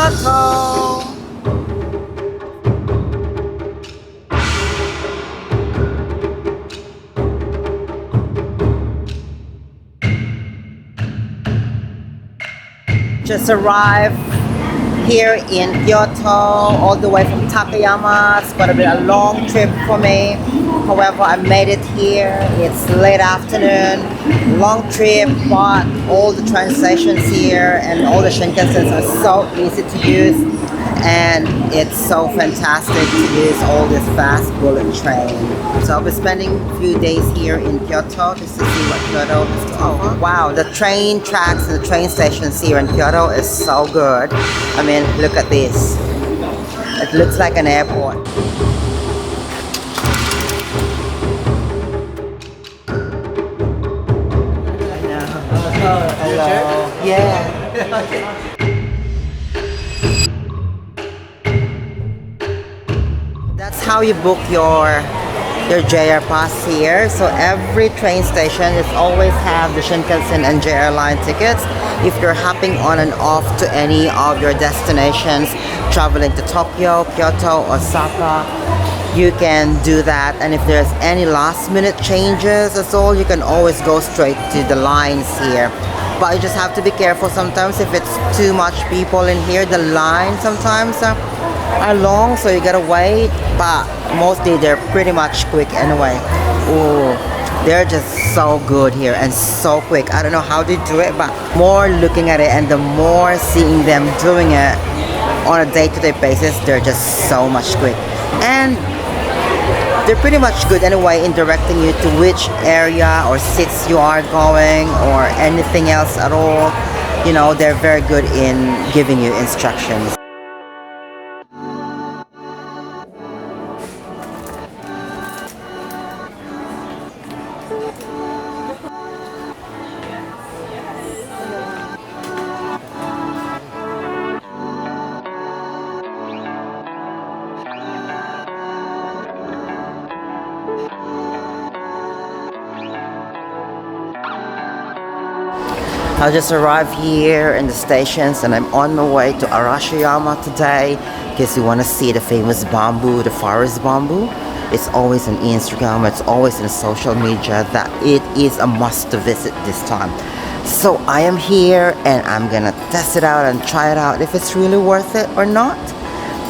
Kyoto. Just arrived here in Kyoto, all the way from Takayama. It's gonna be a long trip for me. However, I made it here. It's late afternoon, long trip, but all the train stations here and all the Shinkansen are so easy to use, and it's so fantastic to use all this fast bullet train. So I'll be spending a few days here in Kyoto just to see what Kyoto has to offer. Wow, the train tracks and the train stations here in Kyoto is so good. I mean, look at this. It looks like an airport. Hello. Yeah. That's how you book your JR pass here. So every train station is always have the Shinkansen and JR line tickets. If you're hopping on and off to any of your destinations, traveling to Tokyo, Kyoto, Osaka, you can do that. And if there's any last minute changes as well, you can always go straight to the lines here. But you just have to be careful sometimes if it's too much people in here. The lines sometimes are long, so you gotta wait, but mostly they're pretty much quick anyway. Ooh, they're just so good here and so quick. I don't know how they do it, but more looking at it and the more seeing them doing it on a day-to-day basis, they're just so much quick. And they're pretty much good anyway in directing you to which area or seats you are going or anything else at all. You know, they're very good in giving you instructions. I just arrived here in the stations and I'm on my way to Arashiyama today because we want to see the famous bamboo, the forest bamboo. It's always on Instagram, it's always in social media that it is a must to visit this time. So I am here and I'm gonna test it out and try it out if it's really worth it or not.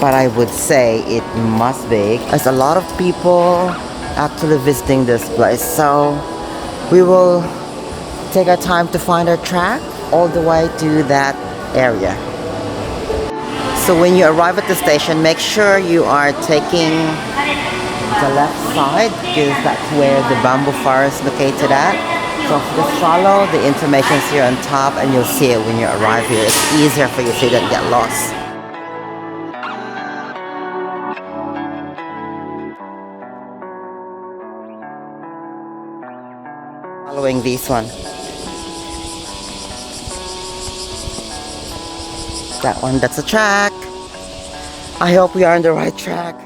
But I would say it must be. There's a lot of people actually visiting this place, so we will take our time to find our track all the way to that area. So when you arrive at the station, make sure you are taking the left side because that's where the bamboo forest is located at. So just follow the information here on top and you'll see it when you arrive here. It's easier for you so you don't get lost. Following this one. That one, that's a track. I hope we are on the right track.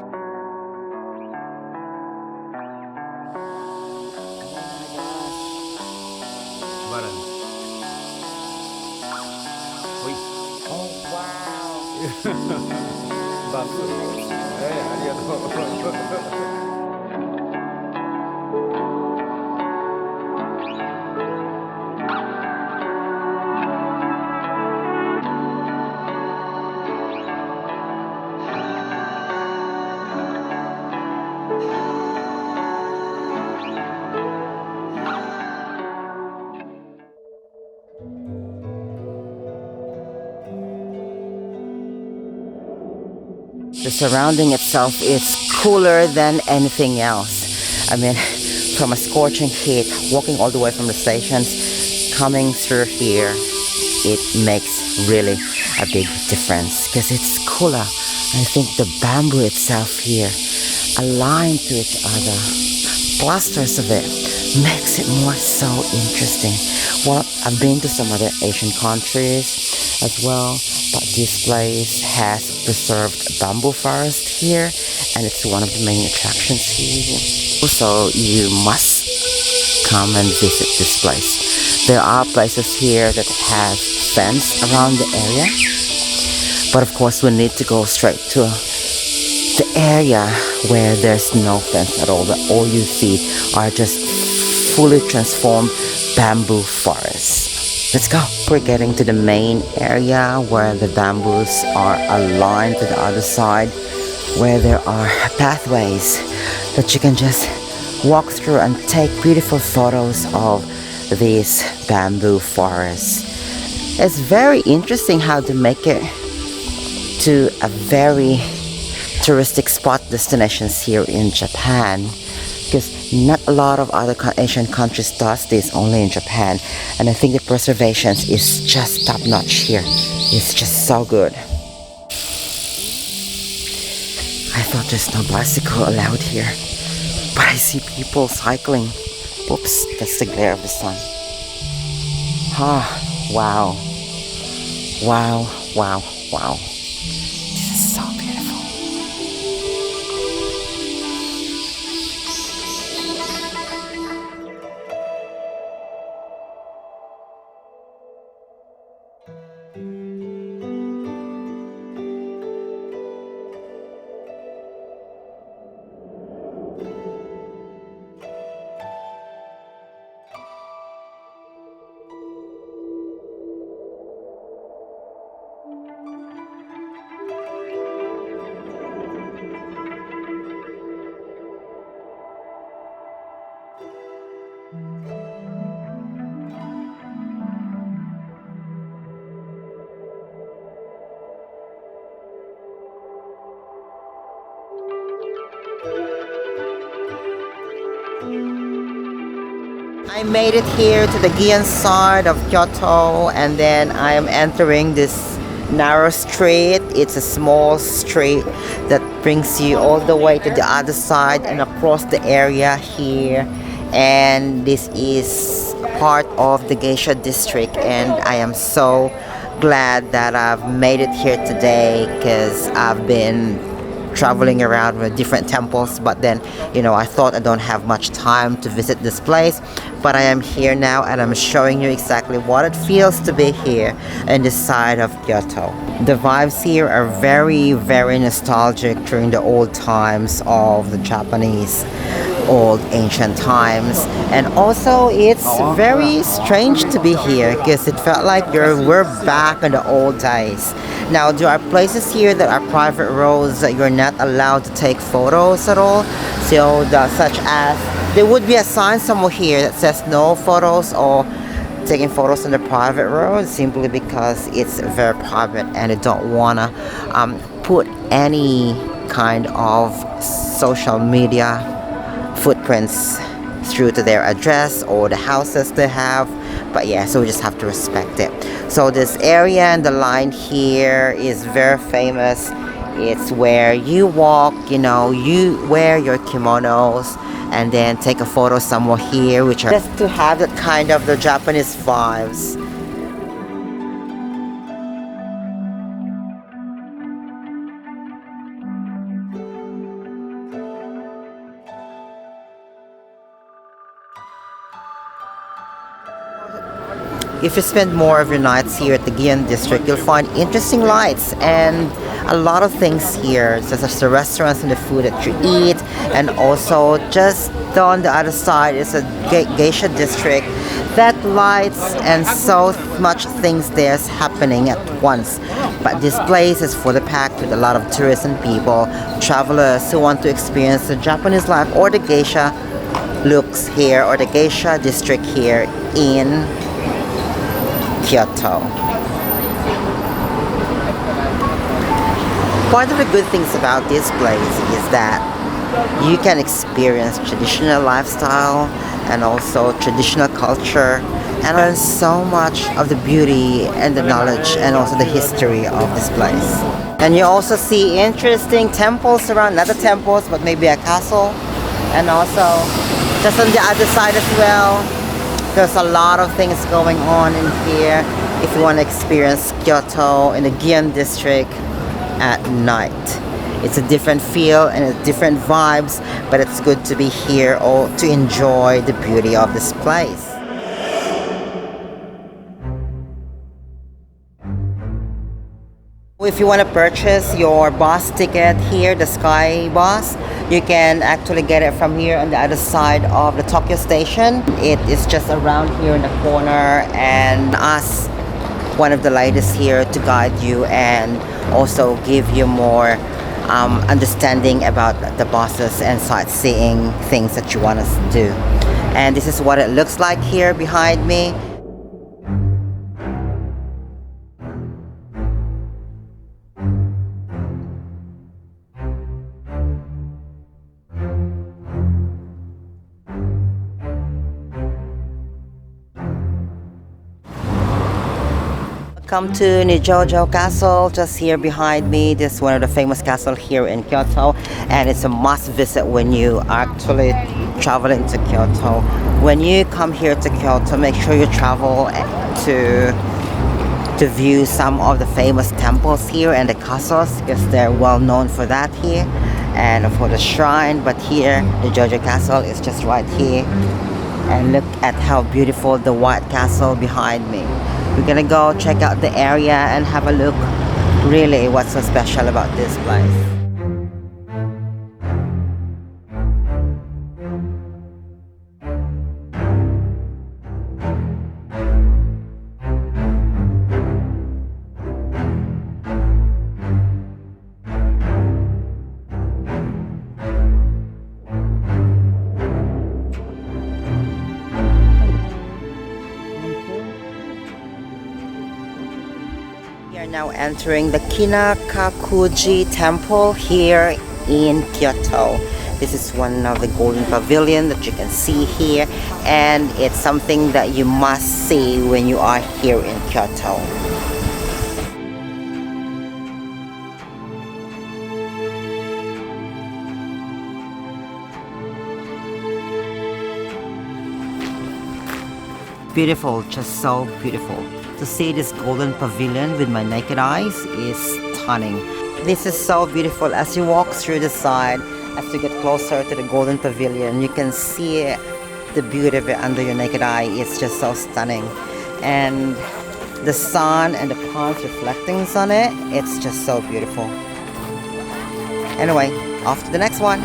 The surrounding itself is cooler than anything else. I mean, from a scorching heat, walking all the way from the stations, coming through here, it makes really a big difference because it's cooler. I think the bamboo itself here, aligned to each other, clusters of it, makes it more so interesting. Well, I've been to some other Asian countries as well, but this place has preserved bamboo forest here and it's one of the main attractions here. So you must come and visit this place. There are places here that have fence around the area, But of course, we need to go straight to the area where there's no fence at all. All you see are just fully transformed bamboo forests. Let's go. We're getting to the main area where the bamboos are aligned to the other side, where there are pathways that you can just walk through and take beautiful photos of these bamboo forests. It's very interesting how to make it to a very touristic spot destinations here in Japan, because not a lot of other Asian countries does this, only in Japan. And I think the preservation is just top notch here. It's just so good. I thought there's no bicycle allowed here, but I see people cycling. Oops, that's the glare of the sun. Ah, wow. Wow, wow, wow. This is so beautiful. I made it here to the Gion side of Kyoto, and then I am entering this narrow street. It's a small street that brings you all the way to the other side and across the area here. And this is part of the Geisha district, and I am so glad that I've made it here today, because I've been traveling around with different temples, but then I thought I don't have much time to visit this place, but I am here now and I'm showing you exactly what it feels to be here in this side of Kyoto. The vibes here are very, very nostalgic during the old times of the Japanese old ancient times, and also it's very strange to be here because it felt like we're back in the old days. Now there are places here that are private roads that you're not allowed to take photos at all, so such as there would be a sign somewhere here that says no photos or taking photos on the private road, simply because it's very private and they don't want to put any kind of social media footprints through to their address or the houses they have. But yeah, so we just have to respect it. So this area and the line here is very famous. It's where you walk, you wear your kimonos and then take a photo somewhere here, which are just to have that kind of the Japanese vibes. If you spend more of your nights here at the Gion district, you'll find interesting lights and a lot of things here, such as the restaurants and the food that you eat, and also just on the other side is a geisha district that lights and so much things there's happening at once. But this place is fully packed with a lot of tourists and people, travelers who want to experience the Japanese life or the geisha looks here, or the geisha district here in Kyoto. Part of the good things about this place is that you can experience traditional lifestyle and also traditional culture and learn so much of the beauty and the knowledge and also the history of this place. And you also see interesting temples around, not the temples but maybe a castle, and also just on the other side as well. There's a lot of things going on in here if you want to experience Kyoto in the Gion district at night. It's a different feel and a different vibes, but it's good to be here or to enjoy the beauty of this place. if you want to purchase your bus ticket here, the Sky Bus, you can actually get it from here on the other side of the Tokyo Station. It is just around here in the corner, and ask one of the ladies here to guide you and also give you more understanding about the buses and sightseeing things that you want to do. And this is what it looks like here behind me. Come to Nijojo Castle, just here behind me. This is one of the famous castles here in Kyoto, and it's a must visit when you actually traveling to Kyoto. When you come here to Kyoto, make sure you travel to view some of the famous temples here and the castles, because they're well known for that here, and for the shrine. But here, the Nijojo Castle is just right here, and look at how beautiful the white castle behind me. We're gonna go check out the area and have a look really what's so special about this place. We are now entering the Kinakakuji temple here in Kyoto. This is one of the golden pavilion that you can see here, and it's something that you must see when you are here in Kyoto. Beautiful, just so beautiful. To see this golden pavilion with my naked eyes is stunning. This is so beautiful. As you walk through the side, as you get closer to the golden pavilion, you can see the beauty of it under your naked eye. It's just so stunning. And the sun and the palms reflecting on it, it's just so beautiful. Anyway, off to the next one.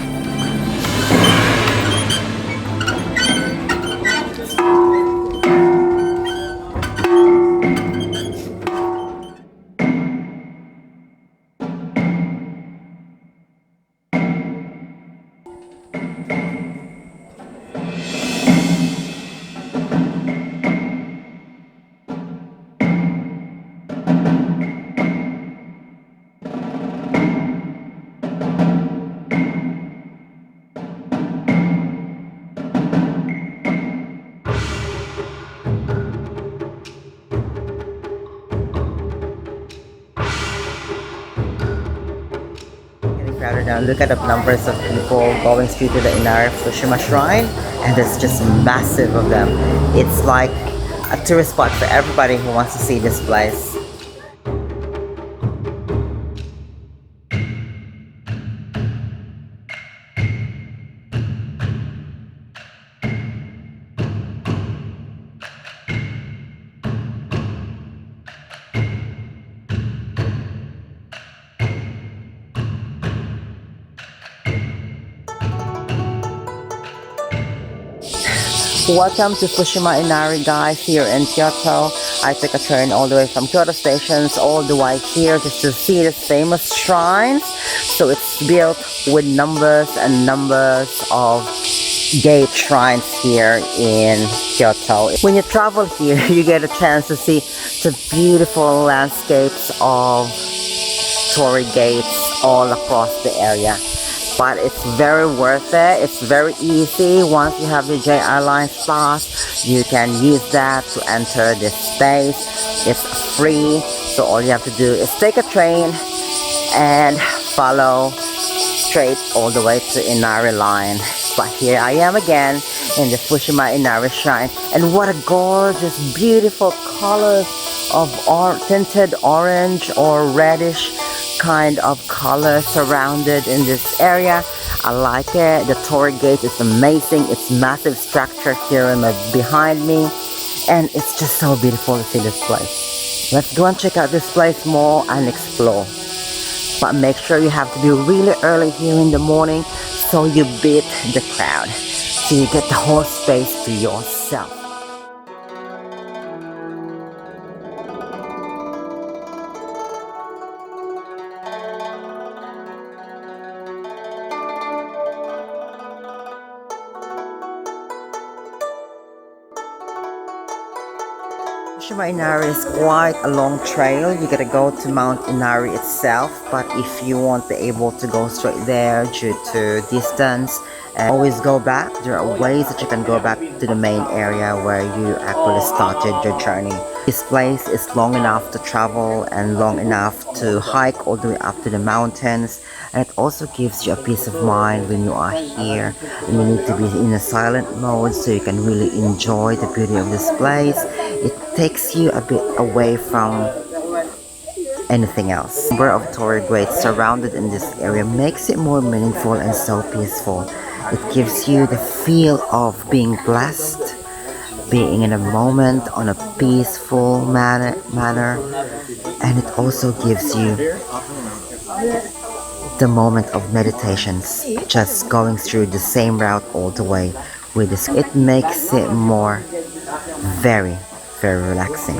Now look at the numbers of people going through to the Inari Fushimi Shrine, and there's just massive of them. It's like a tourist spot for everybody who wants to see this place. Welcome to Fushimi Inari, guys, here in Kyoto. I took a train all the way from Kyoto stations all the way here just to see this famous shrines. So it's built with numbers and numbers of gate shrines here in Kyoto. When you travel here, you get a chance to see the beautiful landscapes of torii gates all across the area. But it's very worth it. It's very easy. Once you have the JR Lines Pass, you can use that to enter this space. It's free, so all you have to do is take a train and follow straight all the way to Inari Line. But here I am again in the Fushimi Inari Shrine, and what a gorgeous, beautiful colors of tinted orange or reddish kind of color surrounded in this area. I like it. The torii gate is amazing. It's massive structure here behind me, and it's just so beautiful to see this place. Let's go and check out this place more and explore. But make sure you have to be really early here in the morning so you beat the crowd. So you get the whole space to yourself. Fushimi Inari is quite a long trail. You gotta go to Mount Inari itself, but if you won't be able to go straight there due to distance, always go back. There are ways that you can go back to the main area where you actually started your journey. This place is long enough to travel and long enough to hike all the way up to the mountains, and it also gives you a peace of mind when you are here and you need to be in a silent mode so you can really enjoy the beauty of this place. It takes you a bit away from anything else. The number of Torii grates surrounded in this area makes it more meaningful and so peaceful. It gives you the feel of being blessed, being in a moment on a peaceful manner, and it also gives you the moment of meditations, just going through the same route all the way with this. It makes it more very relaxing.